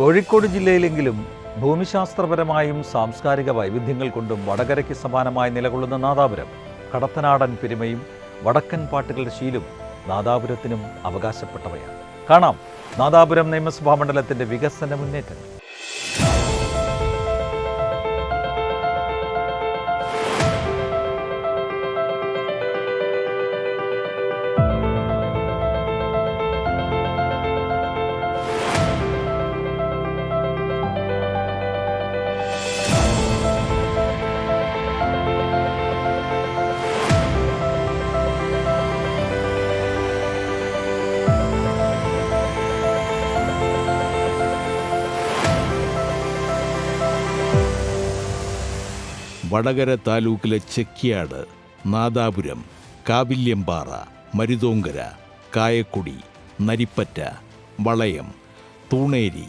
കോഴിക്കോട് ജില്ലയിലെങ്കിലും ഭൂമിശാസ്ത്രപരമായും സാംസ്കാരിക വൈവിധ്യങ്ങൾ കൊണ്ടും വടകരയ്ക്ക് സമാനമായി നിലകൊള്ളുന്ന നാദാപുരം കടത്തനാടൻ പെരുമയും വടക്കൻ പാട്ടുകളുടെ ശീലും നാദാപുരത്തിനും അവകാശപ്പെട്ടവയാണ്. കാണാം നാദാപുരം നിയമസഭാ മണ്ഡലത്തിന്റെ വികസന മുന്നേറ്റങ്ങൾ. വടകര താലൂക്കിലെ ചെക്കിയാട്, നാദാപുരം, കാവില്യംപാറ, മരുതോങ്കര, കായക്കുടി, നരിപ്പറ്റ, വളയം, തൂണേരി,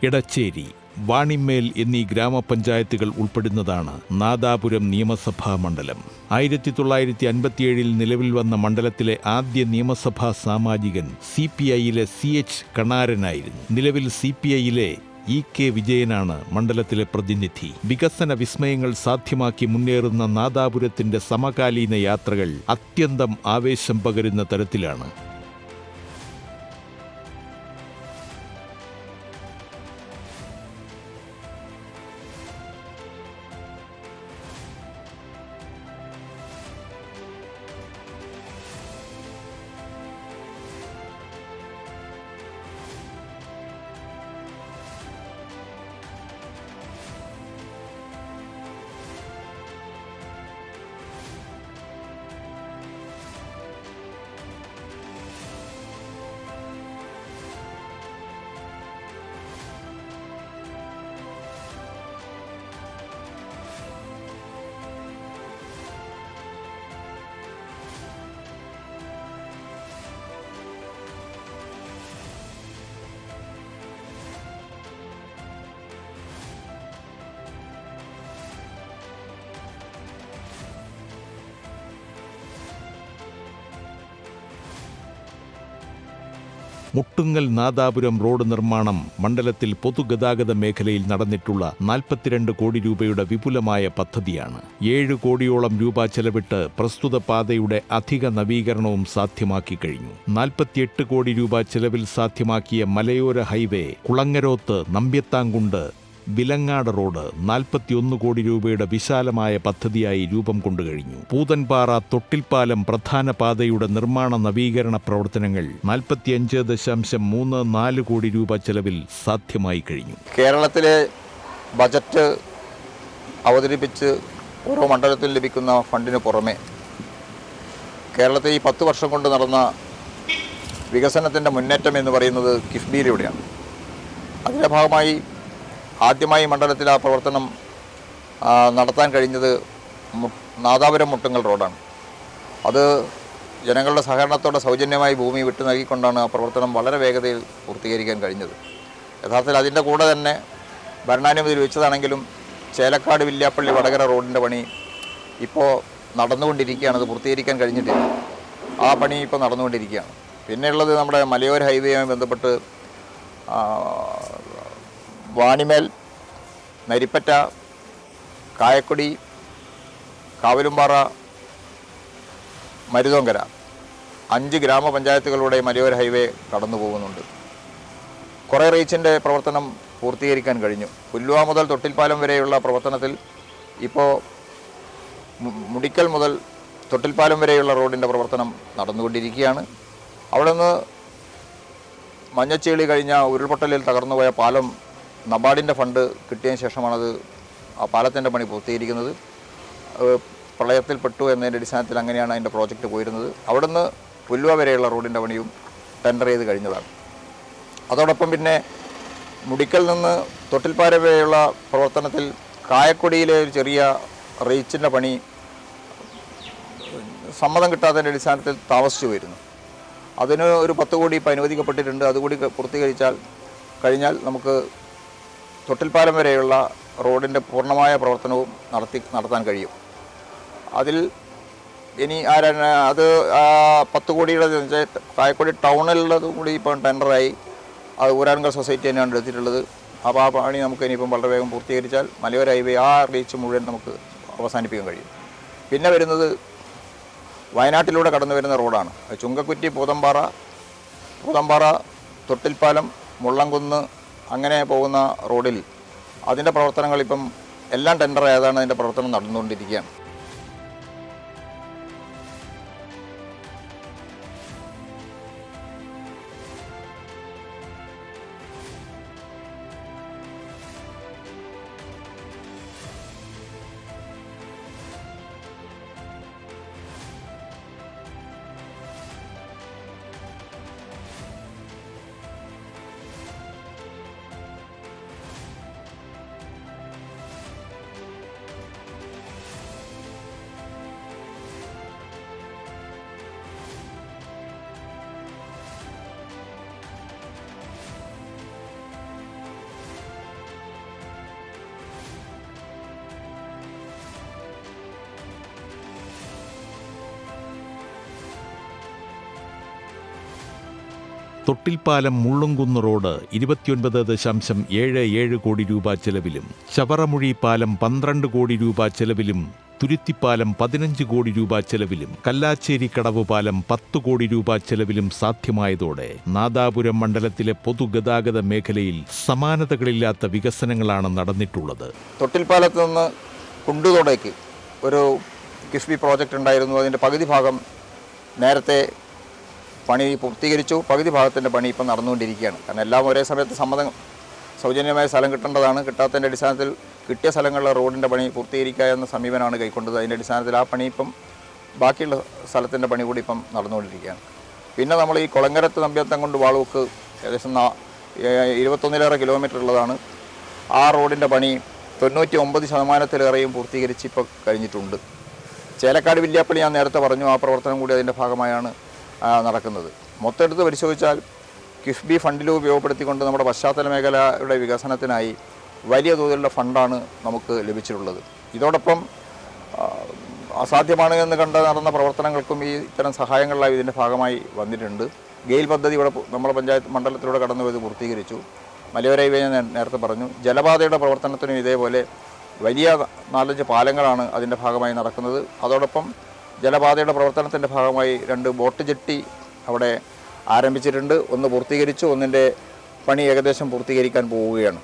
ഇടച്ചേരി, വാണിമേൽ എന്നീ ഗ്രാമപഞ്ചായത്തുകൾ ഉൾപ്പെടുന്നതാണ് നാദാപുരം നിയമസഭാ മണ്ഡലം. 1957 നിലവിൽ വന്ന മണ്ഡലത്തിലെ ആദ്യ നിയമസഭാ സാമാജികൻ CPIയിലെ CH കണാരനായിരുന്നു. നിലവിൽ CPIയിലെ EK വിജയനാണ് മണ്ഡലത്തിലെ പ്രതിനിധി. വികസന വിസ്മയങ്ങൾ സാധ്യമാക്കി മുന്നേറുന്ന നാദാപുരത്തിന്റെ സമകാലീന യാത്രകൾ അത്യന്തം ആവേശം പകരുന്ന തരത്തിലാണ്. മുട്ടുങ്ങൽ നാദാപുരം റോഡ് നിർമ്മാണം മണ്ഡലത്തിൽ പൊതുഗതാഗത മേഖലയിൽ നടന്നിട്ടുള്ള 42 കോടി രൂപയുടെ വിപുലമായ പദ്ധതിയാണ്. 7 കോടിയോളം രൂപ ചെലവിട്ട് പ്രസ്തുത പാതയുടെ അധിക നവീകരണവും സാധ്യമാക്കി കഴിഞ്ഞു. 48 കോടി രൂപ ചെലവിൽ സാധ്യമാക്കിയ മലയോര ഹൈവേ കുളങ്ങരോത്ത് നമ്പ്യത്താംകുണ്ട് വിലങ്ങാട് റോഡ് 41 കോടി രൂപയുടെ വിശാലമായ പദ്ധതിയായി രൂപം കൊണ്ടുകഴിഞ്ഞു. പൂതൻപാറ തൊട്ടിൽപ്പാലം പ്രധാന പാതയുടെ നിർമ്മാണ നവീകരണ പ്രവർത്തനങ്ങൾ 45.34 കോടി രൂപ ചെലവിൽ സാധ്യമായി കഴിഞ്ഞു. കേരളത്തിലെ ബജറ്റ് അവതരിപ്പിച്ച് ഓരോ മണ്ഡലത്തിൽ ലഭിക്കുന്ന ഫണ്ടിന് പുറമെ കേരളത്തിൽ ഈ 10 വർഷം കൊണ്ട് നടന്ന വികസനത്തിൻ്റെ മുന്നേറ്റം എന്ന് പറയുന്നത് കിഫ്ബിയിലൂടെയാണ്. അതിൻ്റെ ഭാഗമായി ആദ്യമായി മണ്ഡലത്തിൽ ആ പ്രവർത്തനം നടത്താൻ കഴിഞ്ഞത് നാദാപുരം മുട്ടുങ്ങൽ റോഡാണ്. അത് ജനങ്ങളുടെ സഹകരണത്തോടെ സൗജന്യമായി ഭൂമി വിട്ടു നൽകിക്കൊണ്ടാണ് ആ പ്രവർത്തനം വളരെ വേഗതയിൽ പൂർത്തീകരിക്കാൻ കഴിഞ്ഞത്. യഥാർത്ഥത്തിൽ അതിൻ്റെ കൂടെ തന്നെ ഭരണാനുമതി ലഭിച്ചതാണെങ്കിലും ചേലക്കാട് വില്യാപ്പള്ളി വടകര റോഡിൻ്റെ പണി ഇപ്പോൾ നടന്നുകൊണ്ടിരിക്കുകയാണ്. അത് പൂർത്തീകരിക്കാൻ കഴിഞ്ഞിട്ടില്ല. ആ പണി ഇപ്പോൾ നടന്നുകൊണ്ടിരിക്കുകയാണ്. പിന്നെയുള്ളത് നമ്മുടെ മലയോര ഹൈവേയുമായി ബന്ധപ്പെട്ട് വാണിമേൽ, നരിപ്പറ്റ, കായക്കുടി, കാവിലുംപാറ, മരുതോങ്കര 5 ഗ്രാമപഞ്ചായത്തുകളുടെ മലയോര ഹൈവേ കടന്നു പോകുന്നുണ്ട്. കുറേ റീച്ചിൻ്റെ പ്രവർത്തനം പൂർത്തീകരിക്കാൻ കഴിഞ്ഞു. പുല്ലുവ മുതൽ തൊട്ടിൽപ്പാലം വരെയുള്ള പ്രവർത്തനത്തിൽ ഇപ്പോൾ മുടിക്കൽ മുതൽ തൊട്ടിൽപ്പാലം വരെയുള്ള റോഡിൻ്റെ പ്രവർത്തനം നടന്നുകൊണ്ടിരിക്കുകയാണ്. അവിടെ നിന്ന് മഞ്ഞച്ചേളി കഴിഞ്ഞ ഉരുൾപൊട്ടലിൽ തകർന്നുപോയ പാലം നബാർഡിൻ്റെ ഫണ്ട് കിട്ടിയതിന് ശേഷമാണത് ആ പാലത്തിൻ്റെ പണി പൂർത്തീകരിക്കുന്നത്. പ്രളയത്തിൽപ്പെട്ടു എന്നതിൻ്റെ അടിസ്ഥാനത്തിൽ അങ്ങനെയാണ് അതിൻ്റെ പ്രോജക്റ്റ് പോയിരുന്നത്. അവിടെ നിന്ന് പുല്ലുവ വരെയുള്ള റോഡിൻ്റെ പണിയും ടെൻഡർ ചെയ്ത് കഴിഞ്ഞതാണ്. അതോടൊപ്പം പിന്നെ മുടിക്കൽ നിന്ന് തൊട്ടിൽപ്പാലം വരെയുള്ള പ്രവർത്തനത്തിൽ കായക്കൊടിയിലെ ഒരു ചെറിയ റീച്ചിൻ്റെ പണി സമ്മതം കിട്ടാത്തതിൻ്റെ അടിസ്ഥാനത്തിൽ താമസിച്ചു വരുന്നു. അതിന് ഒരു 10 കോടി ഇപ്പോൾ അനുവദിക്കപ്പെട്ടിട്ടുണ്ട്. അതുകൂടി കഴിഞ്ഞാൽ നമുക്ക് തൊട്ടിൽപ്പാലം വരെയുള്ള റോഡിൻ്റെ പൂർണ്ണമായ പ്രവർത്തനവും നടത്താൻ കഴിയും. അതിൽ ഇനി അത് 10 കോടിയുടെ കായക്കൊടി ടൗണിലുള്ളത് കൂടി ഇപ്പോൾ ടെൻഡറായി. അത് ഊരാളുങ്കൽ സൊസൈറ്റി തന്നെയാണ് എടുത്തിട്ടുള്ളത്. അപ്പോൾ ആ പണി നമുക്ക് ഇനിയിപ്പം വളരെ വേഗം പൂർത്തീകരിച്ചാൽ മലയോര ഹൈവേ ആ റീച്ച് മുഴുവൻ നമുക്ക് അവസാനിപ്പിക്കാൻ കഴിയും. പിന്നെ വരുന്നത് വയനാട്ടിലൂടെ കടന്നു വരുന്ന റോഡാണ്. ചുങ്കക്കുറ്റി പൂതമ്പാറ തൊട്ടിൽപ്പാലം മുള്ളംകുന്ന് അങ്ങനെ പോകുന്ന റോഡിൽ അതിൻ്റെ പ്രവർത്തനങ്ങൾ ഇപ്പം എല്ലാം ടെൻഡർ ആയതാണ്, അതിൻ്റെ പ്രവർത്തനം നടന്നുകൊണ്ടിരിക്കുകയാണ്. തൊട്ടിൽപ്പാലം മുള്ളുംകുന്ന് റോഡ് 29.77 കോടി രൂപ ചെലവിലും, ചവറമുഴി പാലം 12 കോടി രൂപ ചെലവിലും, തുരുത്തിപ്പാലം 15 കോടി രൂപ ചെലവിലും, കല്ലാച്ചേരി കടവ് പാലം 10 കോടി രൂപ ചെലവിലും സാധ്യമായതോടെ നാദാപുരം മണ്ഡലത്തിലെ പൊതുഗതാഗത മേഖലയിൽ സമാനതകളില്ലാത്ത വികസനങ്ങളാണ് നടന്നിട്ടുള്ളത്. തൊട്ടിൽപ്പാലത്ത് നിന്ന് കുണ്ടുതോടേക്ക് ഒരു കിഫ്ബി പ്രോജക്റ്റ് ഉണ്ടായിരുന്നു. അതിൻ്റെ പകുതി ഭാഗം നേരത്തെ പണി പൂർത്തീകരിച്ചു. പകുതി ഭാഗത്തിൻ്റെ പണി ഇപ്പം നടന്നുകൊണ്ടിരിക്കുകയാണ്. കാരണം എല്ലാം ഒരേ സമയത്ത് സൗജന്യമായ സ്ഥലം കിട്ടേണ്ടതാണ്. കിട്ടാത്തതിൻ്റെ അടിസ്ഥാനത്തിൽ കിട്ടിയ സ്ഥലങ്ങളിലെ റോഡിൻ്റെ പണി പൂർത്തീകരിക്കുക എന്ന സമീപനമാണ് കൈക്കൊണ്ടത്. അതിൻ്റെ അടിസ്ഥാനത്തിൽ ആ പണി ഇപ്പം ബാക്കിയുള്ള സ്ഥലത്തിൻ്റെ പണി കൂടി ഇപ്പം നടന്നുകൊണ്ടിരിക്കുകയാണ്. പിന്നെ നമ്മൾ ഈ കൊളങ്കരത്ത് നമ്പ്യാത്തം കൊണ്ട് വാളൂക്ക് ഏകദേശം 21 കിലോമീറ്റർ ഉള്ളതാണ്. ആ റോഡിൻ്റെ പണി 99% പൂർത്തീകരിച്ച് ഇപ്പോൾ കഴിഞ്ഞിട്ടുണ്ട്. ചേലക്കാട് വില്യാപ്പള്ളി ഞാൻ നേരത്തെ പറഞ്ഞു, ആ പ്രവർത്തനം കൂടി അതിൻ്റെ ഭാഗമായാണ് നടക്കുന്നത്. മൊത്തമെടുത്ത് പരിശോധിച്ചാൽ കിഫ്ബി ഫണ്ടിൽ ഉപയോഗപ്പെടുത്തിക്കൊണ്ട് നമ്മുടെ പശ്ചാത്തല മേഖലയുടെ വികസനത്തിനായി വലിയ തോതിലുള്ള ഫണ്ടാണ് നമുക്ക് ലഭിച്ചിട്ടുള്ളത്. ഇതോടൊപ്പം അസാധ്യമാണ് എന്ന് നടന്ന പ്രവർത്തനങ്ങൾക്കും ഈ ഇത്തരം സഹായങ്ങളായി ഇതിൻ്റെ ഭാഗമായി വന്നിട്ടുണ്ട്. ഗെയിൽ പദ്ധതി ഇവിടെ നമ്മുടെ പഞ്ചായത്ത് മണ്ഡലത്തിലൂടെ കടന്നു പോയത് പൂർത്തീകരിച്ചു. മലയോര ഹൈവേ ഞാൻ നേരത്തെ പറഞ്ഞു. ജലപാതയുടെ പ്രവർത്തനത്തിനും ഇതേപോലെ വലിയ 4-5 പാലങ്ങളാണ് അതിൻ്റെ ഭാഗമായി നടക്കുന്നത്. അതോടൊപ്പം ജലപാതയുടെ പ്രവർത്തനത്തിൻ്റെ ഭാഗമായി 2 ബോട്ട് ജെട്ടി അവിടെ ആരംഭിച്ചിട്ടുണ്ട്. ഒന്ന് പൂർത്തീകരിച്ചു, ഒന്നിൻ്റെ പണി ഏകദേശം പൂർത്തീകരിക്കാൻ പോവുകയാണ്.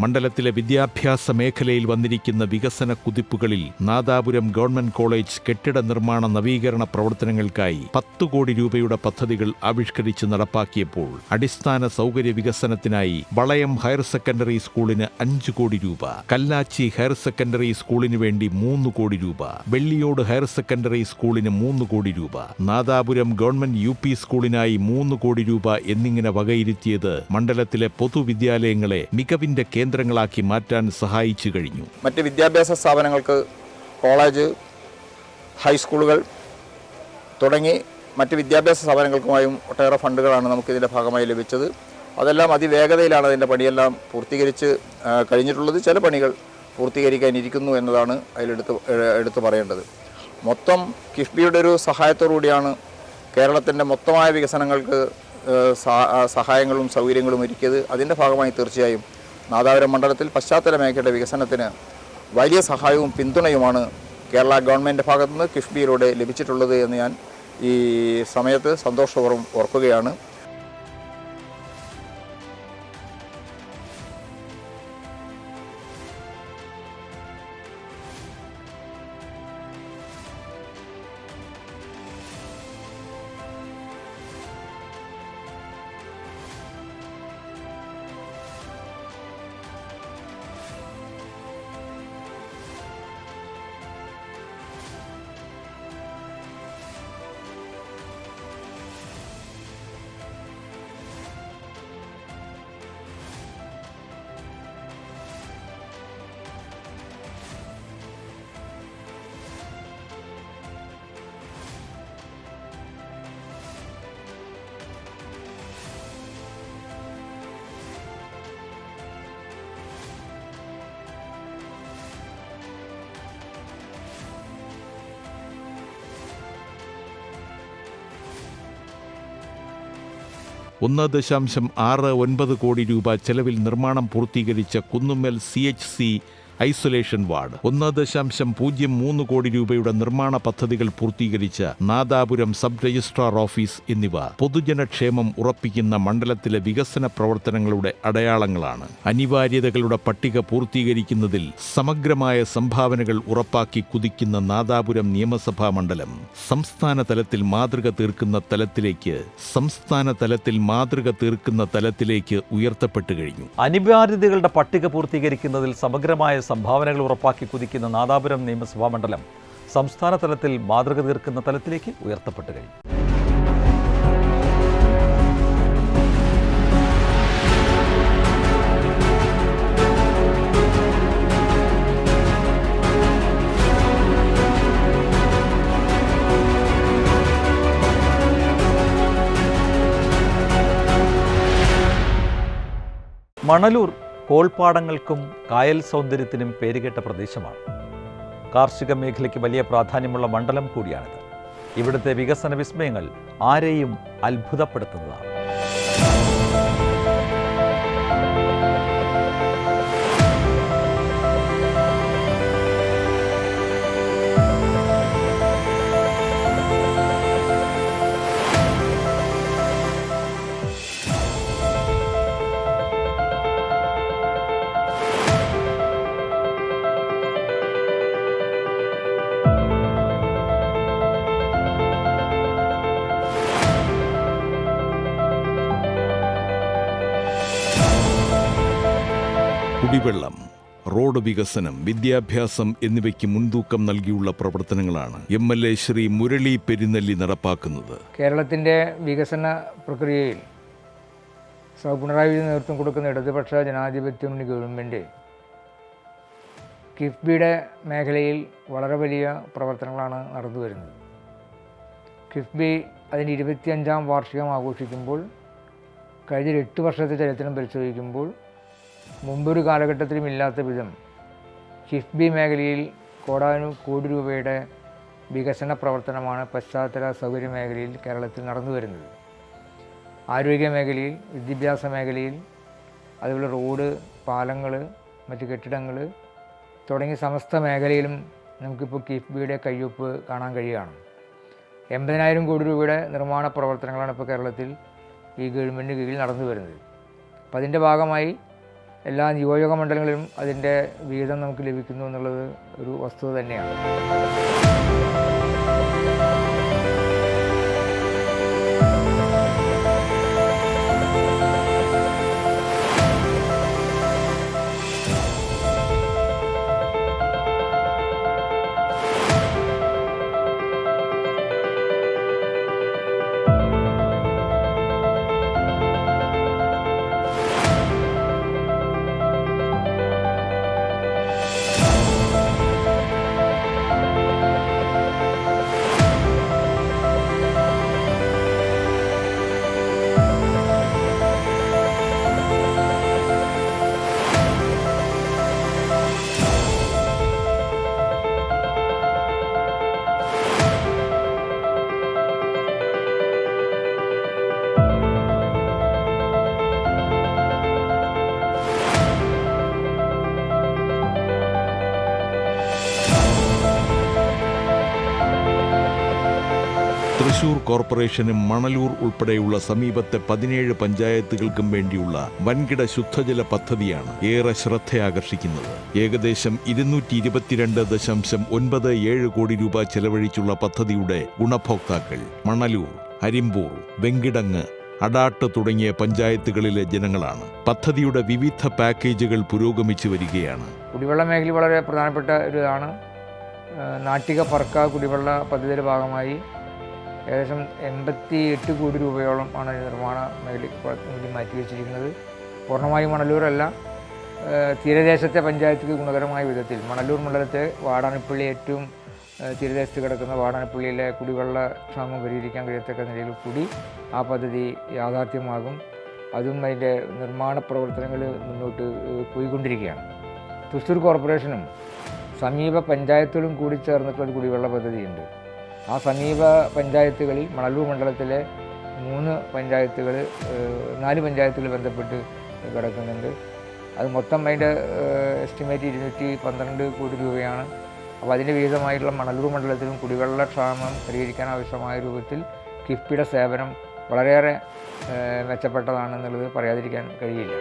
മണ്ഡലത്തിലെ വിദ്യാഭ്യാസ മേഖലയിൽ വന്നിരിക്കുന്ന വികസന കുതിപ്പുകളിൽ നാദാപുരം ഗവൺമെന്റ് കോളേജ് കെട്ടിട നിർമ്മാണ നവീകരണ പ്രവർത്തനങ്ങൾക്കായി 10 കോടി രൂപയുടെ പദ്ധതികൾ ആവിഷ്കരിച്ച് നടപ്പാക്കിയപ്പോൾ അടിസ്ഥാന സൗകര്യ വികസനത്തിനായി വളയം ഹയർ സെക്കൻഡറി സ്കൂളിന് 5 കോടി രൂപ, കല്ലാച്ചി ഹയർ സെക്കൻഡറി സ്കൂളിന് വേണ്ടി 3 കോടി രൂപ, വെള്ളിയോട് ഹയർ സെക്കൻഡറി സ്കൂളിന് 3 കോടി രൂപ, നാദാപുരം ഗവൺമെന്റ് UP സ്കൂളിനായി 3 കോടി രൂപ എന്നിങ്ങനെ വകയിരുത്തിയത് മണ്ഡലത്തിലെ പൊതുവിദ്യാലയങ്ങളെ മികവിന്റെ കേന്ദ്രങ്ങളാക്കി മാറ്റാൻ സഹായിച്ചു കഴിഞ്ഞു. മറ്റ് വിദ്യാഭ്യാസ സ്ഥാപനങ്ങൾക്ക് കോളേജ്, ഹൈസ്കൂളുകൾ തുടങ്ങി മറ്റ് വിദ്യാഭ്യാസ സ്ഥാപനങ്ങൾക്കുമായും ഒട്ടേറെ ഫണ്ടുകളാണ് നമുക്കിതിൻ്റെ ഭാഗമായി ലഭിച്ചത്. അതെല്ലാം അതിവേഗതയിലാണ് അതിൻ്റെ പണിയെല്ലാം പൂർത്തീകരിച്ച് കഴിഞ്ഞിട്ടുള്ളത്. ചില പണികൾ പൂർത്തീകരിക്കാനിരിക്കുന്നു എന്നതാണ് എടുത്തു പറയേണ്ടത്. മൊത്തം കിഫ്ബിയുടെ ഒരു സഹായത്തോടുകൂടിയാണ് കേരളത്തിൻ്റെ മൊത്തമായ വികസനങ്ങൾക്ക് സഹായങ്ങളും സൗകര്യങ്ങളും ഒരുക്കിയത്. അതിൻ്റെ ഭാഗമായി തീർച്ചയായും നാദാപുരം മണ്ഡലത്തിൽ പശ്ചാത്തല മേഖലയുടെ വികസനത്തിന് വലിയ സഹായവും പിന്തുണയുമാണ് കേരള ഗവൺമെൻറ് ഭാഗത്തു നിന്ന് കിഫ്ബിയിലൂടെ ലഭിച്ചിട്ടുള്ളത് എന്ന് ഞാൻ ഈ സമയത്ത് സന്തോഷപൂർവ്വം ഓർക്കുകയാണ്. $1.69 കോടി ചെലവിൽ നിർമ്മാണം പൂർത്തീകരിച്ച കുന്നുമ്മൽ CHC ഐസൊലേഷൻ വാർഡ്, 1.03 കോടി രൂപയുടെ നിർമ്മാണ പദ്ധതികൾ പൂർത്തീകരിച്ച നാദാപുരം സബ് രജിസ്ട്രാർ ഓഫീസ് എന്നിവ പൊതുജനക്ഷേമം ഉറപ്പിക്കുന്ന മണ്ഡലത്തിലെ വികസന പ്രവർത്തനങ്ങളുടെ അടയാളങ്ങളാണ്. അനിവാര്യതകളുടെ പട്ടിക പൂർത്തീകരിക്കുന്നതിൽ സമഗ്രമായ സംഭാവനകൾ ഉറപ്പാക്കി കുതിക്കുന്ന നാദാപുരം നിയമസഭാ മണ്ഡലം സംസ്ഥാന തലത്തിൽ മാതൃക തീർക്കുന്ന തലത്തിലേക്ക് ഉയർത്തപ്പെട്ടു കഴിഞ്ഞു. അനിവാര്യതകളുടെ പട്ടിക പൂർത്തീകരിക്കുന്നതിൽ സമഗ്രമായ സംഭാവനകൾ ഉറപ്പാക്കി കുതിക്കുന്ന നാദാപുരം നിയമസഭാ മണ്ഡലം സംസ്ഥാന തലത്തിൽ മാതൃക തീർക്കുന്ന തലത്തിലേക്ക് ഉയർത്തപ്പെട്ടു കഴിഞ്ഞു. മണലൂർ കോൾപ്പാടങ്ങൾക്കും കായൽ സൗന്ദര്യത്തിനും പേരുകേട്ട പ്രദേശമാണ്. കാർഷിക മേഖലയ്ക്ക് വലിയ പ്രാധാന്യമുള്ള മണ്ഡലം കൂടിയാണിത്. ഇവിടുത്തെ വികസന വിസ്മയങ്ങൾ ആരെയും അത്ഭുതപ്പെടുത്തുന്നതാണ്. കുടിവെള്ളം, റോഡ് വികസനം, വിദ്യാഭ്യാസം എന്നിവയ്ക്ക് മുൻതൂക്കം നൽകിയുള്ള പ്രവർത്തനങ്ങളാണ് MLA ശ്രീ മുരളി പെരുന്നെല്ലി നടപ്പാക്കുന്നത്. കേരളത്തിൻ്റെ വികസന പ്രക്രിയയിൽ പിണറായി വിജയൻ നേതൃത്വം കൊടുക്കുന്ന ഇടതുപക്ഷ ജനാധിപത്യ മുന്നണി ഗവൺമെൻറ് കിഫ്ബിയുടെ മേഖലയിൽ വളരെ വലിയ പ്രവർത്തനങ്ങളാണ് നടന്നു വരുന്നത്. കിഫ്ബി അതിൻ്റെ 25ാം വാർഷികം ആഘോഷിക്കുമ്പോൾ കഴിഞ്ഞ 8 വർഷത്തെ ചരിത്രം പരിശോധിക്കുമ്പോൾ മുമ്പൊരു കാലഘട്ടത്തിലും ഇല്ലാത്ത വിധം കിഫ്ബി മേഖലയിൽ കോടി രൂപയുടെ വികസന പ്രവർത്തനമാണ് പശ്ചാത്തല സൗകര്യ മേഖലയിൽ കേരളത്തിൽ നടന്നു വരുന്നത്. ആരോഗ്യ മേഖലയിൽ, വിദ്യാഭ്യാസ മേഖലയിൽ, അതുപോലെ റോഡ്, പാലങ്ങൾ, മറ്റ് കെട്ടിടങ്ങൾ തുടങ്ങിയ സമസ്ത മേഖലയിലും നമുക്കിപ്പോൾ കിഫ്ബിയുടെ കയ്യൊപ്പ് കാണാൻ കഴിയുകയാണ്. 80,000 കോടി രൂപയുടെ നിർമ്മാണ പ്രവർത്തനങ്ങളാണ് ഇപ്പോൾ കേരളത്തിൽ ഈ ഗവൺമെൻറ് കീഴിൽ നടന്നു വരുന്നത്. അപ്പം അതിൻ്റെ ഭാഗമായി എല്ലാ നിയോജക മണ്ഡലങ്ങളിലും അതിൻ്റെ വിഹിതം നമുക്ക് ലഭിക്കുന്നു എന്നുള്ളത് ഒരു വസ്തുത തന്നെയാണ്. തൃശൂർ കോർപ്പറേഷനും മണലൂർ ഉൾപ്പെടെയുള്ള സമീപത്തെ 17 പഞ്ചായത്തുകൾക്കും വേണ്ടിയുള്ള വൻകിട ശുദ്ധജല പദ്ധതിയാണ് ഏറെ ശ്രദ്ധയാകർഷിക്കുന്നത്. ഏകദേശം 222.97 കോടി രൂപ ചെലവഴിച്ചുള്ള പദ്ധതിയുടെ ഗുണഭോക്താക്കൾ മണലൂർ, അരിമ്പൂർ, വെങ്കിടങ്ങ്, അടാട്ട് തുടങ്ങിയ പഞ്ചായത്തുകളിലെ ജനങ്ങളാണ്. പദ്ധതിയുടെ വിവിധ പാക്കേജുകൾ പുരോഗമിച്ചു വരികയാണ്. കുടിവെള്ള മേഖല വളരെ പ്രധാനപ്പെട്ട ഒരു ഇതാണ്. നാട്ടിക പർക്ക കുടിവെള്ള പദ്ധതിയുടെ ഭാഗമായി ഏകദേശം 88 കോടി രൂപയോളം ആണ് നിർമ്മാണ മേഖലയ്ക്ക് വേണ്ടി മാറ്റിവെച്ചിരിക്കുന്നത്. പൂർണ്ണമായി മണലൂരല്ല, തീരദേശത്തെ പഞ്ചായത്തുക്ക് ഗുണകരമായ വിധത്തിൽ മണലൂർ മണ്ഡലത്തെ വാടാനപ്പള്ളി, ഏറ്റവും തീരദേശത്ത് കിടക്കുന്ന വാടാനപ്പള്ളിയിലെ കുടിവെള്ള ക്ഷാമം പരിഹരിക്കാൻ കഴിയത്തക്ക നിലയിൽ കൂടി ആ പദ്ധതി യാഥാർത്ഥ്യമാകും. അതും അതിൻ്റെ നിർമ്മാണ പ്രവർത്തനങ്ങൾ മുന്നോട്ട് പോയിക്കൊണ്ടിരിക്കുകയാണ്. തൃശ്ശൂർ കോർപ്പറേഷനും സമീപ പഞ്ചായത്തുകളും കൂടി ചേർന്നിട്ടുള്ളൊരു കുടിവെള്ള പദ്ധതിയുണ്ട്. ആ സമീപ പഞ്ചായത്തുകളിൽ മണലൂർ മണ്ഡലത്തിലെ 4 പഞ്ചായത്തുകൾ ബന്ധപ്പെട്ട് കിടക്കുന്നുണ്ട്. അത് മൊത്തം അതിൻ്റെ എസ്റ്റിമേറ്റ് 212 കോടി രൂപയാണ്. അപ്പോൾ അതിൻ്റെ വിഹിതമായിട്ടുള്ള മണലൂർ മണ്ഡലത്തിലും കുടിവെള്ള ക്ഷാമം പരിഹരിക്കാൻ ആവശ്യമായ രൂപത്തിൽ കിഫ്ബിയുടെ സേവനം വളരെയേറെ മെച്ചപ്പെട്ടതാണെന്നുള്ളത് പറയാതിരിക്കാൻ കഴിയില്ല.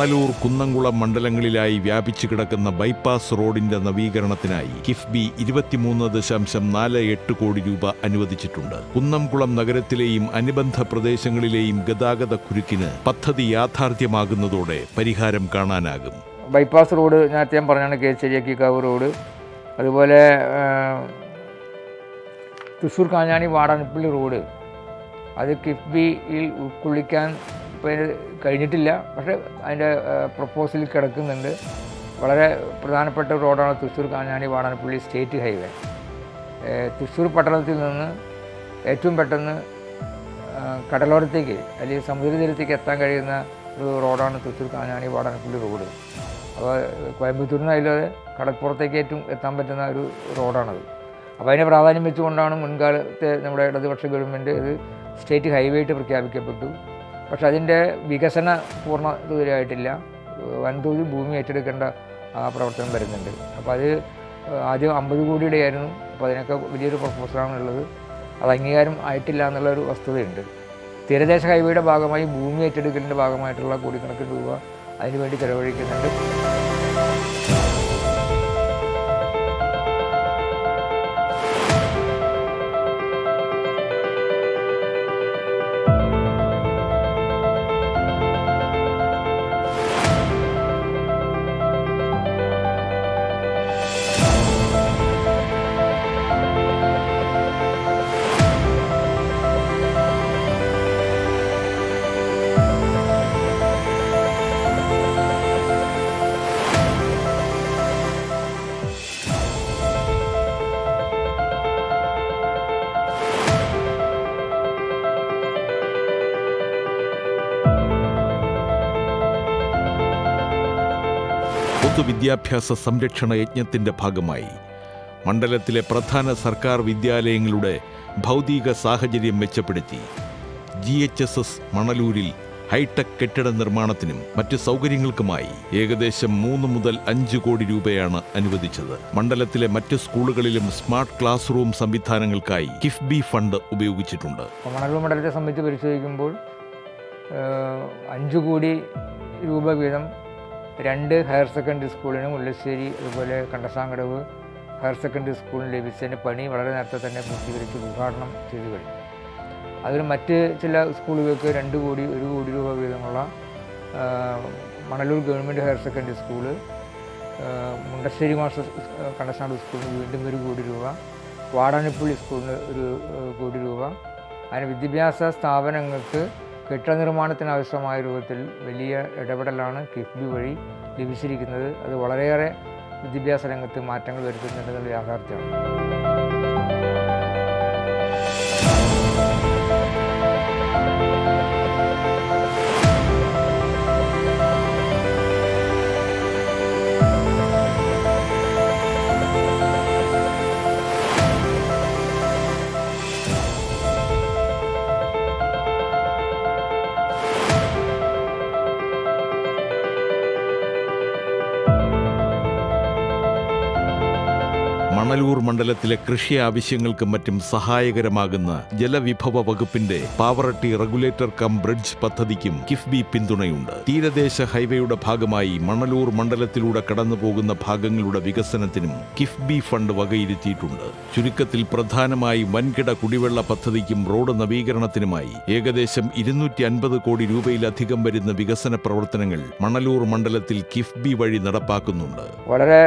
മണലൂർ, കുന്നംകുളം മണ്ഡലങ്ങളിലായി വ്യാപിച്ചു കിടക്കുന്ന ബൈപ്പാസ് റോഡിന്റെ നവീകരണത്തിനായി കിഫ്ബി 23.48 കോടി രൂപ അനുവദിച്ചിട്ടുണ്ട്. കുന്നംകുളം നഗരത്തിലെയും അനുബന്ധ പ്രദേശങ്ങളിലെയും ഗതാഗത കുരുക്കിന് പദ്ധതി യാഥാർത്ഥ്യമാകുന്നതോടെ പരിഹാരം കാണാനാകും. ബൈപ്പാസ് റോഡ് നേരത്തെ പറഞ്ഞാണ്, കേച്ചേരിയാക്കിക്കാവ് റോഡ്, അതുപോലെ തൃശ്ശൂർ കാഞ്ഞാണി വാടാനപ്പള്ളി റോഡ്, അത് കിഫ്ബിയിൽ ഉൾക്കൊള്ളിക്കാൻ കഴിഞ്ഞിട്ടില്ല. പക്ഷേ അതിൻ്റെ പ്രപ്പോസലിൽ കിടക്കുന്നുണ്ട്. വളരെ പ്രധാനപ്പെട്ട റോഡാണ് തൃശ്ശൂർ കാഞ്ഞാണി വാടാനപ്പള്ളി സ്റ്റേറ്റ് ഹൈവേ. തൃശ്ശൂർ പട്ടണത്തിൽ നിന്ന് ഏറ്റവും പെട്ടെന്ന് കടലോരത്തേക്ക് അല്ലെങ്കിൽ സമുദ്രതീരത്തേക്ക് എത്താൻ കഴിയുന്ന ഒരു റോഡാണ് തൃശ്ശൂർ കാഞ്ഞാണി വാടാനപ്പള്ളി റോഡ്. അപ്പോൾ കോയമ്പത്തൂരിൽ നിന്ന് അതിലത് കടപ്പുറത്തേക്ക് ഏറ്റവും എത്താൻ പറ്റുന്ന ഒരു റോഡാണത്. അപ്പോൾ അതിനെ പ്രാധാന്യം വെച്ചുകൊണ്ടാണ് മുൻകാലത്തെ നമ്മുടെ ഇടതുപക്ഷ ഗവൺമെൻറ് ഇത് സ്റ്റേറ്റ് ഹൈവേ ആയിട്ട് പ്രഖ്യാപിക്കപ്പെട്ടു. പക്ഷെ അതിൻ്റെ വികസന പൂർണ്ണതയായിട്ടില്ല. വൻതോതിൽ ഭൂമി ഏറ്റെടുക്കേണ്ട പ്രവർത്തനം വരുന്നുണ്ട്. അപ്പോൾ അത് ആദ്യം 50 കോടിയുടെ ആയിരുന്നു. അപ്പോൾ അതിനൊക്കെ വലിയൊരു പ്രപ്പോസലാണുള്ളത്. അത് അംഗീകാരം ആയിട്ടില്ല എന്നുള്ളൊരു വസ്തുതയുണ്ട്. തീരദേശ ഹൈവേയുടെ ഭാഗമായി ഭൂമി ഏറ്റെടുക്കലിൻ്റെ ഭാഗമായിട്ടുള്ള കോടിക്കണക്കിന് രൂപ അതിനുവേണ്ടി ചെലവഴിക്കുന്നുണ്ട്. പൊതുവിദ്യാഭ്യാസ സംരക്ഷണ യജ്ഞത്തിന്റെ ഭാഗമായി മണ്ഡലത്തിലെ പ്രധാന സർക്കാർ വിദ്യാലയങ്ങളുടെ ഭൗതിക സാഹചര്യം മെച്ചപ്പെടുത്തി GHSS മണലൂരിൽ ഹൈടെക് കെട്ടിട നിർമ്മാണത്തിനും മറ്റ് സൗകര്യങ്ങൾക്കുമായി ഏകദേശം 3 മുതൽ 5 കോടി രൂപയാണ് അനുവദിച്ചത്. മണ്ഡലത്തിലെ മറ്റ് സ്കൂളുകളിലും സ്മാർട്ട് ക്ലാസ് റൂം സംവിധാനങ്ങൾക്കായി കിഫ്ബി ഫണ്ട് ഉപയോഗിച്ചിട്ടുണ്ട്. മണലൂർ മണ്ഡലത്തെ സംബന്ധിച്ച് പരിശോധിക്കുമ്പോൾ 5 കോടി രൂപ വീതം 2 ഹയർ സെക്കൻഡറി സ്കൂളിനും മുല്ലശ്ശേരി അതുപോലെ കണ്ടസാങ്കടവ് ഹയർ സെക്കൻഡറി സ്കൂളിന് ലഭിച്ചതിൻ്റെ പണി വളരെ നേരത്തെ തന്നെ പൂർത്തീകരിച്ച് ഉദ്ഘാടനം ചെയ്തു കഴിഞ്ഞു. അതിൽ മറ്റ് ചില സ്കൂളുകൾക്ക് 2 കോടി 1 കോടി രൂപ വീതമുള്ള Manalur government higher secondary school, Mundassery master Kandassankadavu സ്കൂളിന് വീണ്ടും 1 കോടി രൂപ, വാടാനപ്പള്ളി സ്കൂളിന് 1 കോടി രൂപ, അതിന് വിദ്യാഭ്യാസ സ്ഥാപനങ്ങൾക്ക് കെട്ടിട നിർമ്മാണത്തിന് ആവശ്യമായ രൂപത്തിൽ വലിയ ഇടപെടലാണ് കിഫ്ബി വഴി ലഭിച്ചിരിക്കുന്നത്. അത് വളരെയേറെ വിദ്യാഭ്യാസ രംഗത്ത് മാറ്റങ്ങൾ വരുത്തുന്നുണ്ടെന്നുള്ള യാഥാർത്ഥ്യമാണ്. മണലൂർ മണ്ഡലത്തിലെ കൃഷി ആവശ്യങ്ങൾക്കും മറ്റും സഹായകരമാകുന്ന ജലവിഭവ വകുപ്പിന്റെ പാവറട്ടി റെഗുലേറ്റർ കം ബ്രിഡ്ജ് പദ്ധതിക്കും കിഫ്ബി പിന്തുണയുണ്ട്. തീരദേശ ഹൈവേയുടെ ഭാഗമായി മണലൂർ മണ്ഡലത്തിലൂടെ കടന്നുപോകുന്ന ഭാഗങ്ങളുടെ വികസനത്തിനും കിഫ്ബി ഫണ്ട് വകയിരുത്തിയിട്ടുണ്ട്. ചുരുക്കത്തിൽ പ്രധാനമായി വൻകിട കുടിവെള്ള പദ്ധതിക്കും റോഡ് നവീകരണത്തിനുമായി ഏകദേശം 250 കോടി രൂപയിലധികം വരുന്ന വികസന പ്രവർത്തനങ്ങൾ മണലൂർ മണ്ഡലത്തിൽ കിഫ്ബി വഴി നടപ്പാക്കുന്നുണ്ട്. വളരെ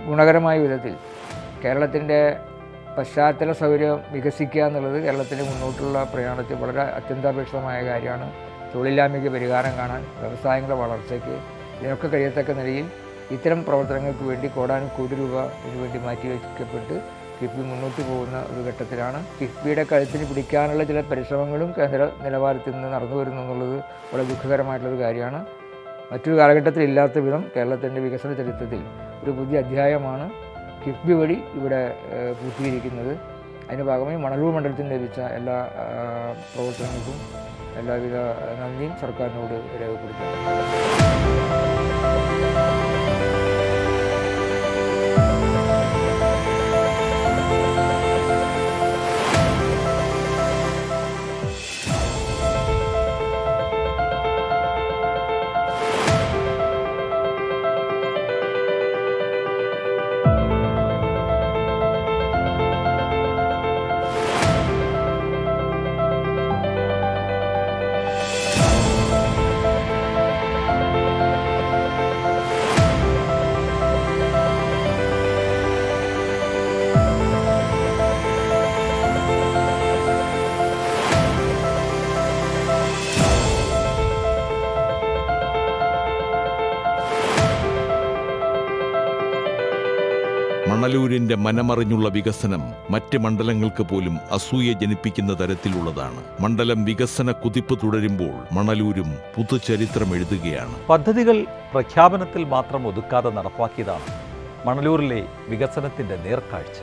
ഗുണകരമായ വിധത്തിൽ കേരളത്തിൻ്റെ പശ്ചാത്തല സൗകര്യം വികസിക്കുക എന്നുള്ളത് കേരളത്തിൻ്റെ മുന്നോട്ടുള്ള പ്രയാണത്തിൽ വളരെ അത്യന്താപേക്ഷിതമായ കാര്യമാണ്. തൊഴിലില്ലായ്മയ്ക്ക് പരിഹാരം കാണാൻ, വ്യവസായങ്ങളുടെ വളർച്ചയ്ക്ക്, ഇതിനൊക്കെ കഴിയത്തക്ക നിലയിൽ ഇത്തരം പ്രവർത്തനങ്ങൾക്ക് വേണ്ടി കോടാനുകോടി രൂപ ഇതിനുവേണ്ടി മാറ്റിവെക്കപ്പെട്ട് കിഫ്ബി മുന്നോട്ട് പോകുന്ന ഒരു ഘട്ടത്തിലാണ്. കിഫ്ബിയുടെ കഴുത്തിന് പിടിക്കാനുള്ള ചില പരിശ്രമങ്ങളും കേന്ദ്ര നിലവാരത്തിൽ നിന്ന് നടന്നു വരുന്നു എന്നുള്ളത് വളരെ ദുഃഖകരമായിട്ടുള്ളൊരു കാര്യമാണ്. മറ്റൊരു കാലഘട്ടത്തിൽ ഇല്ലാത്ത വിധം കേരളത്തിൻ്റെ വികസന ചരിത്രത്തിൽ ഒരു പുതിയ അധ്യായമാണ് കിഫ്ബി വഴി ഇവിടെ പൂർത്തീകരിക്കുന്നത്. അതിൻ്റെ ഭാഗമായി മണലൂർ മണ്ഡലത്തിന് ലഭിച്ച എല്ലാ പ്രവർത്തനങ്ങൾക്കും എല്ലാവിധ നന്ദിയും സർക്കാരിനോട് രേഖപ്പെടുത്തുന്നു. മണലൂരിന്റെ മനമറിഞ്ഞുള്ള വികസനം മറ്റ് മണ്ഡലങ്ങൾക്ക് പോലും അസൂയ ജനിപ്പിക്കുന്ന തരത്തിലുള്ളതാണ്. മണ്ഡലം വികസന കുതിപ്പ് തുടരുമ്പോൾ മണലൂരും പുതുചരിത്രം എഴുതുകയാണ്. പദ്ധതികൾ പ്രഖ്യാപനത്തിൽ മാത്രം ഒതുക്കാതെ നടപ്പാക്കിയതാണ് മണലൂരിലെ വികസനത്തിന്റെ നേർക്കാഴ്ച.